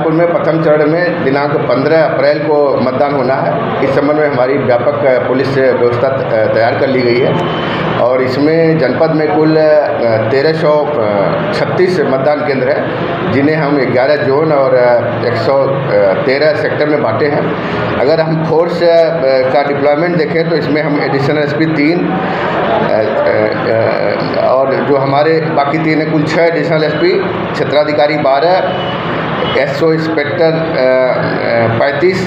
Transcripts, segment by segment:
शाहजहाँपुर में प्रथम चरण में दिनांक 15 अप्रैल को मतदान होना है। इस संबंध में हमारी व्यापक पुलिस व्यवस्था तैयार कर ली गई है और इसमें जनपद में कुल 1336 मतदान केंद्र हैं, जिन्हें हम 11 जोन और 113 सेक्टर में बांटे हैं। अगर हम फोर्स का डिप्लॉयमेंट देखें तो इसमें हम एडिशनल एसपी 3 और जो हमारे बाकी 3 हैं, कुल 6 एडिशनल एसपी, क्षेत्राधिकारी 12, SO inspector 35,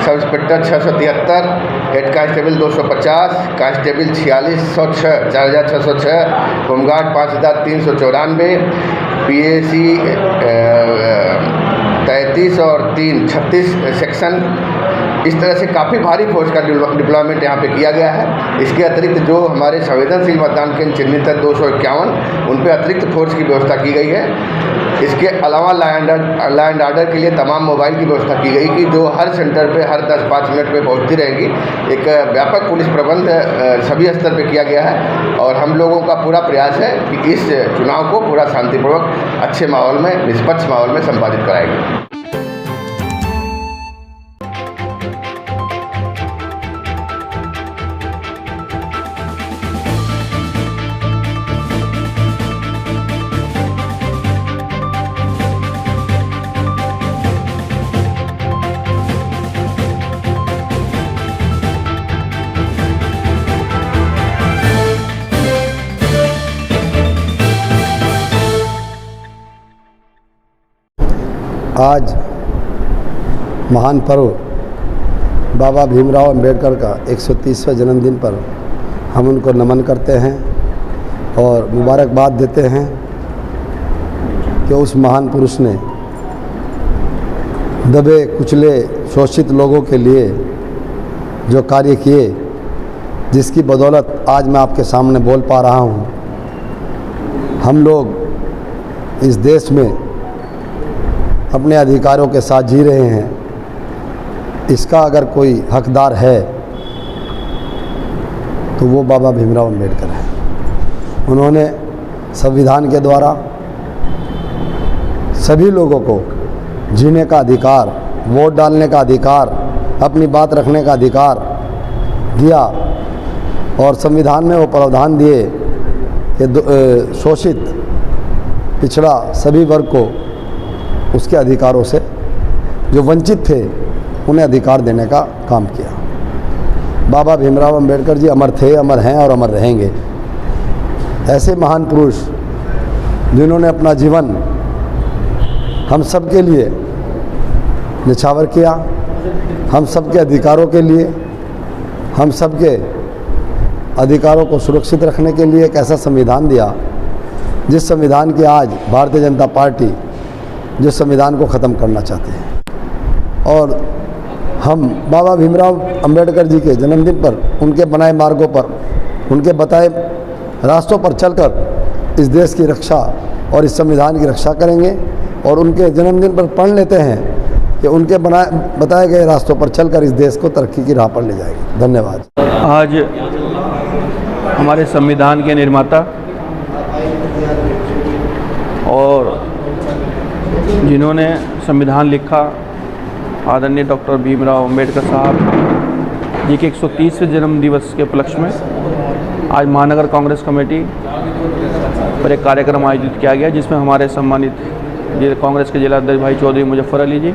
sub inspector 673, head constable 250, constable 4606, home guard 5394, PAC 33 और 3 36 सेक्शन। इस तरह से काफ़ी भारी फोर्स का डिप्लॉयमेंट यहाँ पे किया गया है। इसके अतिरिक्त जो हमारे संवेदनशील मतदान केंद्र चिन्हित है 251, उन पे अतिरिक्त फोर्स की व्यवस्था की गई है। इसके अलावा लॉ एंड ऑर्डर के लिए तमाम मोबाइल की व्यवस्था की गई कि जो हर सेंटर पे हर 10-5 मिनट पे पहुँचती रहेगी। एक व्यापक पुलिस प्रबंध सभी स्तर पे किया गया है और हम लोगों का पूरा प्रयास है कि इस चुनाव को पूरा शांतिपूर्वक, अच्छे माहौल में, निष्पक्ष माहौल में संपादित कराएंगे। आज महान पर्व बाबा भीमराव अंबेडकर का 130वां जन्मदिन पर हम उनको नमन करते हैं और मुबारकबाद देते हैं कि उस महान पुरुष ने दबे कुचले शोषित लोगों के लिए जो कार्य किए, जिसकी बदौलत आज मैं आपके सामने बोल पा रहा हूँ। हम लोग इस देश में अपने अधिकारों के साथ जी रहे हैं। इसका अगर कोई हकदार है तो वो बाबा भीमराव अंबेडकर है। उन्होंने संविधान के द्वारा सभी लोगों को जीने का अधिकार, वोट डालने का अधिकार, अपनी बात रखने का अधिकार दिया और संविधान में वो प्रावधान दिए कि शोषित पिछड़ा सभी वर्ग को उसके अधिकारों से, जो वंचित थे, उन्हें अधिकार देने का काम किया। बाबा भीमराव अंबेडकर जी अमर थे, अमर हैं और अमर रहेंगे। ऐसे महान पुरुष जिन्होंने अपना जीवन हम सब के लिए निछावर किया, हम सब के अधिकारों के लिए, हम सब के अधिकारों को सुरक्षित रखने के लिए एक ऐसा संविधान दिया, जिस संविधान की आज भारतीय जनता पार्टी जिस संविधान को ख़त्म करना चाहते हैं। और हम बाबा भीमराव अंबेडकर जी के जन्मदिन पर, उनके बनाए मार्गों पर, उनके बताए रास्तों पर चलकर इस देश की रक्षा और इस संविधान की रक्षा करेंगे। और उनके जन्मदिन पर पढ़ लेते हैं कि उनके बताए गए रास्तों पर चलकर इस देश को तरक्की की राह पर ले जाएगी। धन्यवाद। आज हमारे संविधान के निर्माता और जिन्होंने संविधान लिखा, आदरणीय डॉक्टर भीमराव अंबेडकर साहब जी के 130वें जन्म दिवस के उपलक्ष्य में आज महानगर कांग्रेस कमेटी पर एक कार्यक्रम आयोजित किया गया, जिसमें हमारे सम्मानित कांग्रेस के जिला अध्यक्ष भाई चौधरी मुजफ्फर अली जी,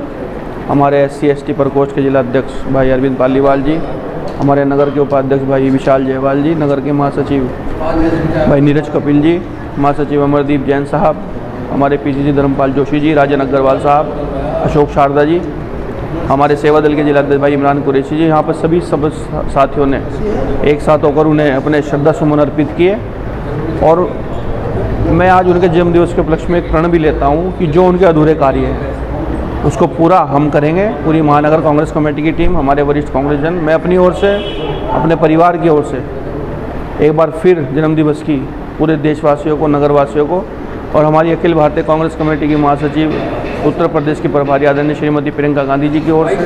हमारे SC/ST प्रकोष्ठ के जिला अध्यक्ष भाई अरविंद पालीवाल जी, हमारे नगर के उपाध्यक्ष भाई विशाल जयवाल जी, नगर के महासचिव भाई नीरज कपिल जी, महासचिव अमरदीप जैन साहब, हमारे PCC धर्मपाल जोशी जी, राजन अग्रवाल साहब, अशोक शारदा जी, हमारे सेवा दल के जिला अध्यक्ष भाई इमरान कुरैशी जी। यहाँ पर सभी सब साथियों ने एक साथ होकर उन्हें अपने श्रद्धा सुमन अर्पित किए। और मैं आज उनके जन्म दिवस के उपलक्ष्य में एक प्रण भी लेता हूँ कि जो उनके अधूरे कार्य हैं उसको पूरा हम करेंगे। पूरी महानगर कांग्रेस कमेटी की टीम, हमारे वरिष्ठ कांग्रेसजन, मैं अपनी ओर से, अपने परिवार की ओर से एक बार फिर जन्मदिवस की पूरे देशवासियों को, नगरवासियों को और हमारी अखिल भारतीय कांग्रेस कमेटी की महासचिव उत्तर प्रदेश की प्रभारी आदरणीय श्रीमती प्रियंका गांधी जी की ओर से,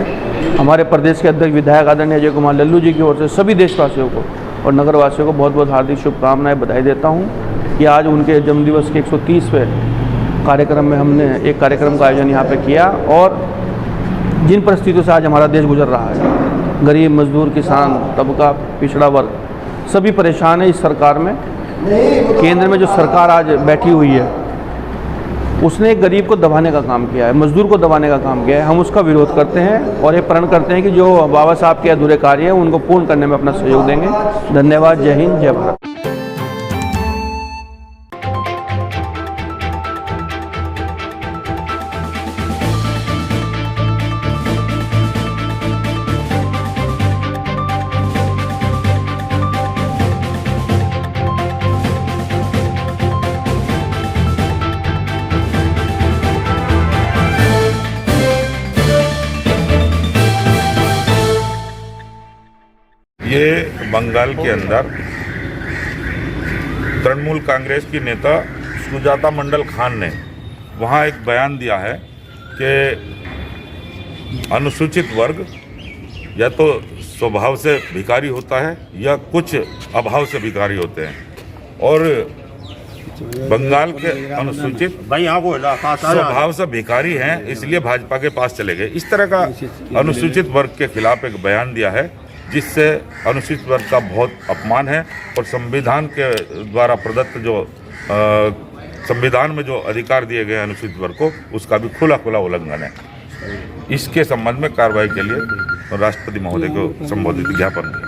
हमारे प्रदेश के अध्यक्ष विधायक आदरणीय अजय कुमार लल्लू जी की ओर से सभी देशवासियों को और नगरवासियों को बहुत बहुत हार्दिक शुभकामनाएं, बधाई देता हूं कि आज उनके जन्मदिवस के 130वें कार्यक्रम में हमने एक कार्यक्रम का आयोजन यहाँ पे किया और जिन परिस्थितियों से आज हमारा देश गुजर रहा है, गरीब, मजदूर, किसान, तबका, पिछड़ा वर्ग, सभी परेशान है इस सरकार में। केंद्र में जो सरकार आज बैठी हुई है उसने एक गरीब को दबाने का काम किया है, मजदूर को दबाने का काम किया है। हम उसका विरोध करते हैं और ये प्रण करते हैं कि जो बाबा साहब के अधूरे कार्य हैं उनको पूर्ण करने में अपना सहयोग देंगे। धन्यवाद। जय हिंद, जय भारत। ये बंगाल के अंदर तृणमूल कांग्रेस की नेता सुजाता मंडल खान ने वहाँ एक बयान दिया है कि अनुसूचित वर्ग या तो स्वभाव से भिखारी होता है या कुछ अभाव से भिखारी होते हैं और बंगाल के अनुसूचित स्वभाव से भिखारी हैं, इसलिए भाजपा के पास चले गए। इस तरह का अनुसूचित वर्ग के खिलाफ एक बयान दिया है जिससे अनुसूचित वर्ग का बहुत अपमान है और संविधान के द्वारा प्रदत्त जो संविधान में जो अधिकार दिए गए अनुसूचित वर्ग को उसका भी खुला उल्लंघन है। इसके संबंध में कार्रवाई के लिए राष्ट्रपति महोदय को संबोधित ज्ञापन